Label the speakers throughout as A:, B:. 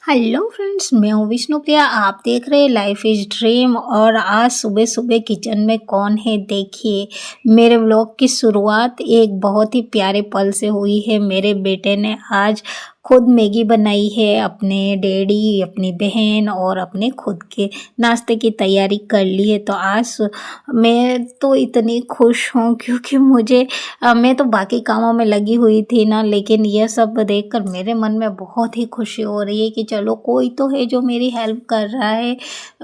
A: Hello friends, मैं हूँ विष्णुप्रिया। आप देख रहे हैं लाइफ इज़ ड्रीम। और आज सुबह सुबह किचन में कौन है, देखिए। मेरे व्लॉग की शुरुआत एक बहुत ही प्यारे पल से हुई है। मेरे बेटे ने आज खुद मैगी बनाई है। अपने डैडी, अपनी बहन और अपने खुद के नाश्ते की तैयारी कर ली है। तो आज मैं तो इतनी खुश हूँ क्योंकि मैं तो बाकी कामों में लगी हुई थी ना, लेकिन यह सब देखकर मेरे मन में बहुत ही खुशी हो रही है कि चलो कोई तो है जो मेरी हेल्प कर रहा है।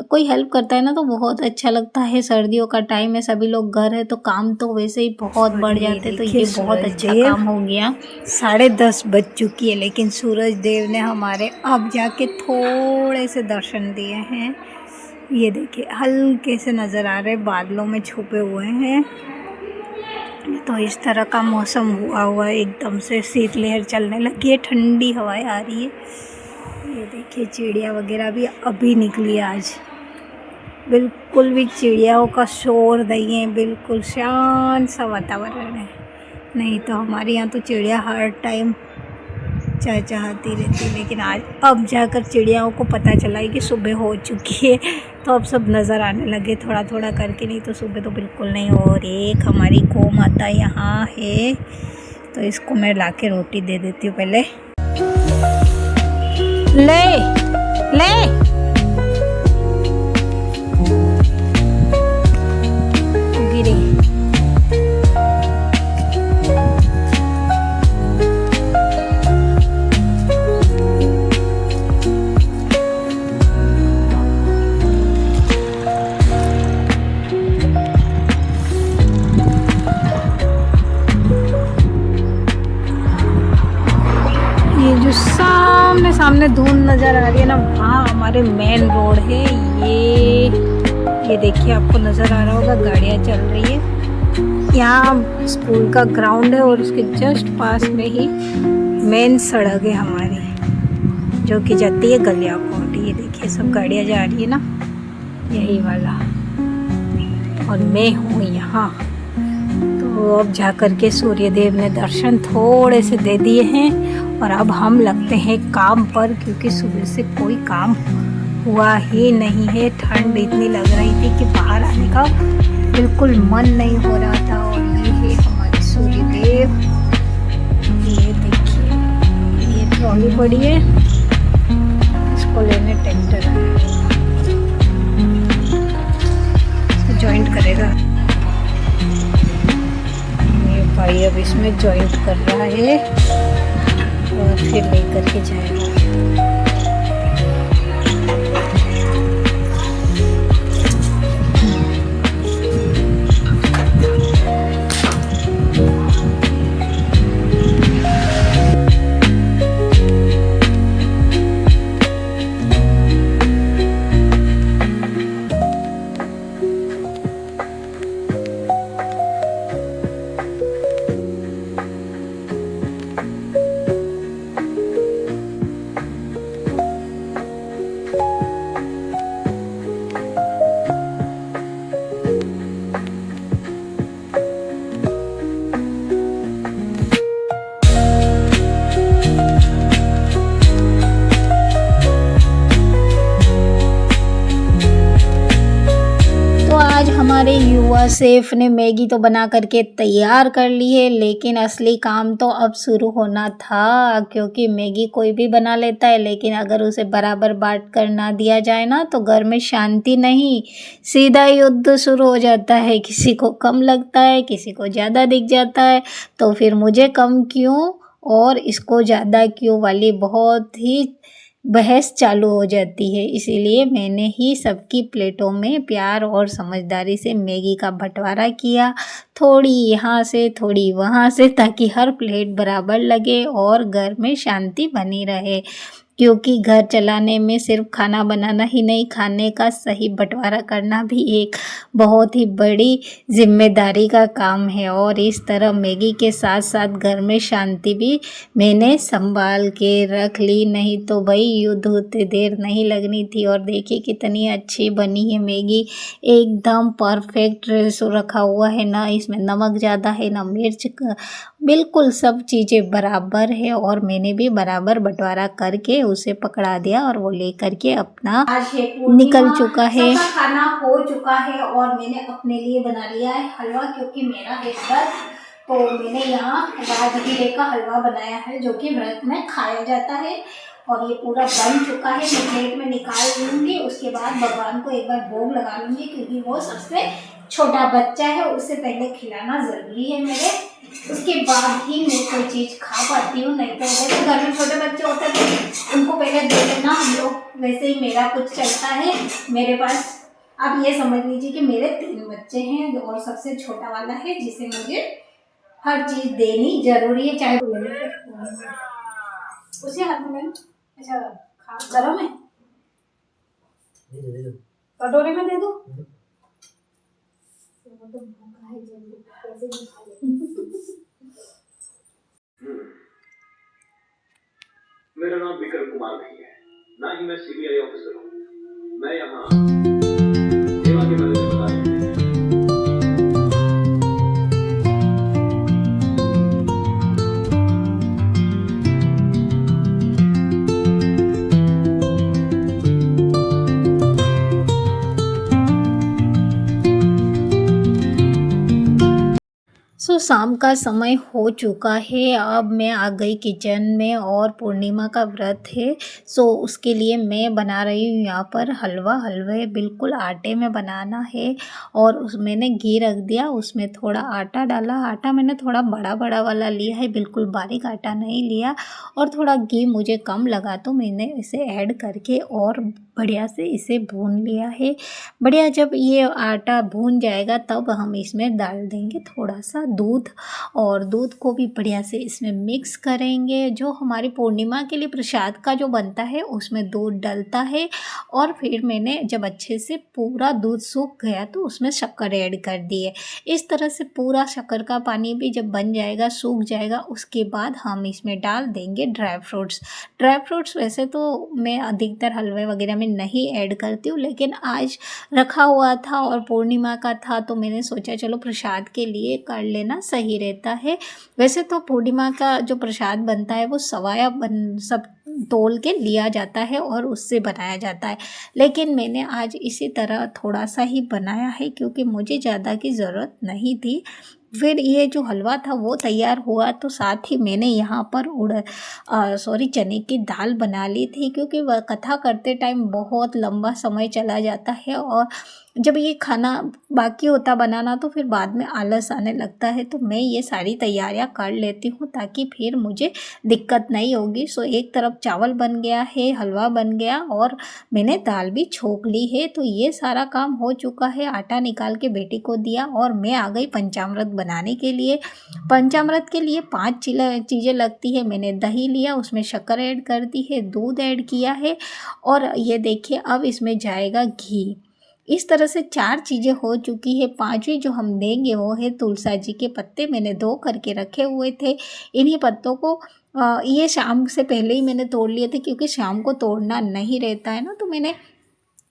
A: कोई हेल्प करता है ना तो बहुत अच्छा लगता है। सर्दियों का टाइम है, सभी लोग घर है तो काम तो वैसे ही बहुत बढ़ जाते, तो ये बहुत अच्छा काम हो गया। 10:30 बज चुकी है, लेकिन सूरज देव ने हमारे अब जाके थोड़े से दर्शन दिए हैं। ये देखिए हल्के से नज़र आ रहे, बादलों में छुपे हुए हैं। तो इस तरह का मौसम हुआ है, एकदम से शीतलहर चलने लगी है, ठंडी हवाएं आ रही है। ये देखिए चिड़िया वगैरह भी अभी निकली आज। बिल्कुल भी चिड़ियाओं का शोर नहीं है, बिल्कुल शांत सा वातावरण है। नहीं तो हमारे यहाँ तो चिड़िया हर टाइम चहचहाती रहती है, लेकिन आज अब जाकर चिड़ियाओं को पता चला है कि सुबह हो चुकी है, तो अब सब नज़र आने लगे थोड़ा थोड़ा करके। नहीं तो सुबह तो बिल्कुल नहीं। और एक हमारी गौ माता यहाँ है, तो इसको मैं लाके रोटी दे देती हूँ पहले। ले ले गिरी। ये जो सामने धुंध नज़र आ रही है ना, वहाँ हमारे मेन रोड है। ये देखिए, आपको नज़र आ रहा होगा, गाड़ियाँ चल रही है। यहाँ स्कूल का ग्राउंड है और उसके जस्ट पास में ही मेन सड़क है हमारी, जो कि जाती है गलियाकोट। ये देखिए सब गाड़ियाँ जा रही है ना, यही वाला। और मैं हूँ यहाँ। तो अब जा कर के सूर्यदेव ने दर्शन थोड़े से दे दिए हैं, और अब हम लगते हैं काम पर, क्योंकि सुबह से कोई काम हुआ ही नहीं है। ठंड इतनी लग रही थी कि बाहर आने का बिल्कुल मन नहीं हो रहा था। और ये है हमारे सूर्यदेव। ये देखिए, ये ट्रॉली पड़ी है, इसको लेने ट्रैक्टर आया, इसको जॉइंट करेगा ये भाई। अब इसमें जॉइंट कर रहा है और फिर लेकर के जाएगा। आज हमारे युवा शेफ ने मैगी तो बना करके तैयार कर ली है, लेकिन असली काम तो अब शुरू होना था। क्योंकि मैगी कोई भी बना लेता है, लेकिन अगर उसे बराबर बांट कर ना दिया जाए ना, तो घर में शांति नहीं, सीधा युद्ध शुरू हो जाता है। किसी को कम लगता है, किसी को ज़्यादा दिख जाता है, तो फिर मुझे कम क्यों और इसको ज़्यादा क्यों वाली बहुत ही बहस चालू हो जाती है। इसीलिए मैंने ही सबकी प्लेटों में प्यार और समझदारी से मैगी का बंटवारा किया, थोड़ी यहाँ से थोड़ी वहाँ से, ताकि हर प्लेट बराबर लगे और घर में शांति बनी रहे। क्योंकि घर चलाने में सिर्फ खाना बनाना ही नहीं, खाने का सही बंटवारा करना भी एक बहुत ही बड़ी जिम्मेदारी का काम है। और इस तरह मैगी के साथ साथ घर में शांति भी मैंने संभाल के रख ली, नहीं तो भाई युद्ध होते देर नहीं लगनी थी। और देखिए कितनी अच्छी बनी है मैगी, एकदम परफेक्ट रेशो रखा हुआ है ना, इसमें नमक ज़्यादा है ना मिर्च, बिल्कुल सब चीज़ें बराबर है। और मैंने भी बराबर बंटवारा करके उसे पकड़ा दिया और वो लेकर के अपना निकल चुका है। सबका खाना हो चुका है और मैंने अपने लिए बना लिया है हलवा, क्योंकि मेरा है व्रत। तो मैंने यहाँ राजगीरे का हलवा बनाया है जो कि व्रत में खाया जाता है और ये पूरा बन चुका है। मैं प्लेट में निकाल लूँगी, उसके बाद भगवान को एक बार भोग लगा लूँगी, क्योंकि वो सबसे छोटा बच्चा है, उससे पहले खिलाना ज़रूरी है मेरे। उसके बाद ही मैं कोई चीज़ खा पाती हूँ, नहीं तो जैसे घर में छोटे बच्चे होते हैं तो उनको पहले दे देना हम लोग, वैसे ही मेरा कुछ चलता है मेरे पास। आप ये समझ लीजिए कि मेरे 3 बच्चे हैं और सबसे छोटा वाला है जिसे मुझे हर चीज़ देनी ज़रूरी है, चाहे उसी हाथ में। अच्छा खा, गरम है, कटोरे में दे दो।
B: मेरा नाम विक्रम कुमार नहीं है, ना ही मैं सीबीआई ऑफिसर हूँ। मैं यहाँ सेवा के बारे में बता रहा हूँ।
A: शाम का समय हो चुका है। अब मैं आ गई किचन में और पूर्णिमा का व्रत है, उसके लिए मैं बना रही हूँ यहाँ पर हलवा। हलवे बिल्कुल आटे में बनाना है और मैंने घी रख दिया, उसमें थोड़ा आटा डाला। आटा मैंने थोड़ा बड़ा बड़ा वाला लिया है, बिल्कुल बारीक आटा नहीं लिया, और थोड़ा घी मुझे कम लगा तो मैंने इसे ऐड करके और बढ़िया से इसे भून लिया है। बढ़िया, जब ये आटा भून जाएगा तब हम इसमें डाल देंगे थोड़ा सा दूध, और दूध को भी बढ़िया से इसमें मिक्स करेंगे। जो हमारी पूर्णिमा के लिए प्रसाद का जो बनता है उसमें दूध डलता है, और फिर मैंने जब अच्छे से पूरा दूध सूख गया तो उसमें शक्कर ऐड कर दिए। इस तरह से पूरा शक्कर का पानी भी जब बन जाएगा, सूख जाएगा, उसके बाद हम इसमें डाल देंगे ड्राई फ्रूट्स। वैसे तो मैं अधिकतर हलवे वगैरह में नहीं ऐड करती हूँ, लेकिन आज रखा हुआ था और पूर्णिमा का था तो मैंने सोचा चलो प्रसाद के लिए कर लेना सही रहता है। वैसे तो पूर्णिमा का जो प्रसाद बनता है वो सवाया सब तोल के लिया जाता है और उससे बनाया जाता है, लेकिन मैंने आज इसी तरह थोड़ा सा ही बनाया है क्योंकि मुझे ज़्यादा की ज़रूरत नहीं थी। फिर ये जो हलवा था वो तैयार हुआ तो साथ ही मैंने यहाँ पर चने की दाल बना ली थी, क्योंकि वह कथा करते टाइम बहुत लंबा समय चला जाता है और जब ये खाना बाकी होता बनाना तो फिर बाद में आलस आने लगता है। तो मैं ये सारी तैयारियां कर लेती हूँ ताकि फिर मुझे दिक्कत नहीं होगी। एक तरफ चावल बन गया है, हलवा बन गया और मैंने दाल भी छोंक ली है। तो ये सारा काम हो चुका है। आटा निकाल के बेटी को दिया और मैं आ गई पंचामृत बनाने के लिए। पंचामृत के लिए 5 चीज़ें लगती है। मैंने दही लिया, उसमें शक्कर ऐड कर दी है, दूध ऐड किया है और ये देखिए अब इसमें जाएगा घी। इस तरह से 4 चीज़ें हो चुकी है। 5वीं जो हम देंगे वो है तुलसा जी के पत्ते। मैंने 2 करके रखे हुए थे। इन्हीं पत्तों को ये शाम से पहले ही मैंने तोड़ लिए थे, क्योंकि शाम को तोड़ना नहीं रहता है ना, तो मैंने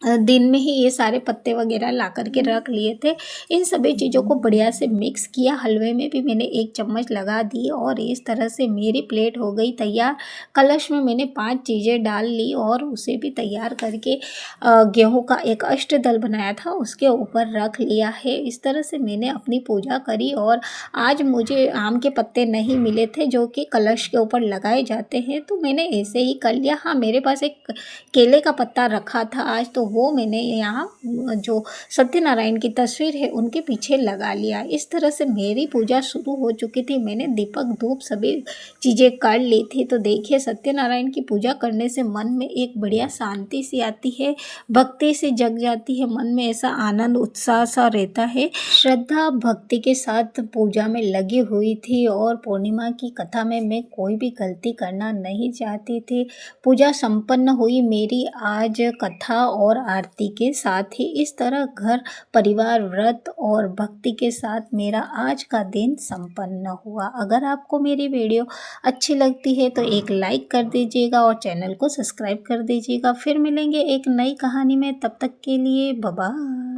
A: दिन में ही ये सारे पत्ते वगैरह ला करके रख लिए थे। इन सभी चीज़ों को बढ़िया से मिक्स किया। हलवे में भी मैंने 1 चम्मच लगा दी और इस तरह से मेरी प्लेट हो गई तैयार। कलश में मैंने 5 चीज़ें डाल ली और उसे भी तैयार करके गेहूं का एक अष्टदल बनाया था उसके ऊपर रख लिया है। इस तरह से मैंने अपनी पूजा करी। और आज मुझे आम के पत्ते नहीं मिले थे जो कि कलश के ऊपर लगाए जाते हैं, तो मैंने ऐसे ही कर लिया। हाँ, मेरे पास एक केले का पत्ता रखा था आज, तो वो मैंने यहाँ जो सत्यनारायण की तस्वीर है उनके पीछे लगा लिया। इस तरह से मेरी पूजा शुरू हो चुकी थी। मैंने दीपक धूप सभी चीज़ें कर ली थी। तो देखिए, सत्यनारायण की पूजा करने से मन में एक बढ़िया शांति सी आती है, भक्ति से जग जाती है, मन में ऐसा आनंद उत्साह सा रहता है। श्रद्धा भक्ति के साथ पूजा में लगी हुई थी और पूर्णिमा की कथा में मैं कोई भी गलती करना नहीं चाहती थी। पूजा संपन्न हुई मेरी आज कथा और आरती के साथ ही। इस तरह घर परिवार व्रत और भक्ति के साथ मेरा आज का दिन संपन्न हुआ। अगर आपको मेरी वीडियो अच्छी लगती है तो एक लाइक कर दीजिएगा और चैनल को सब्सक्राइब कर दीजिएगा। फिर मिलेंगे एक नई कहानी में, तब तक के लिए बाय बाय।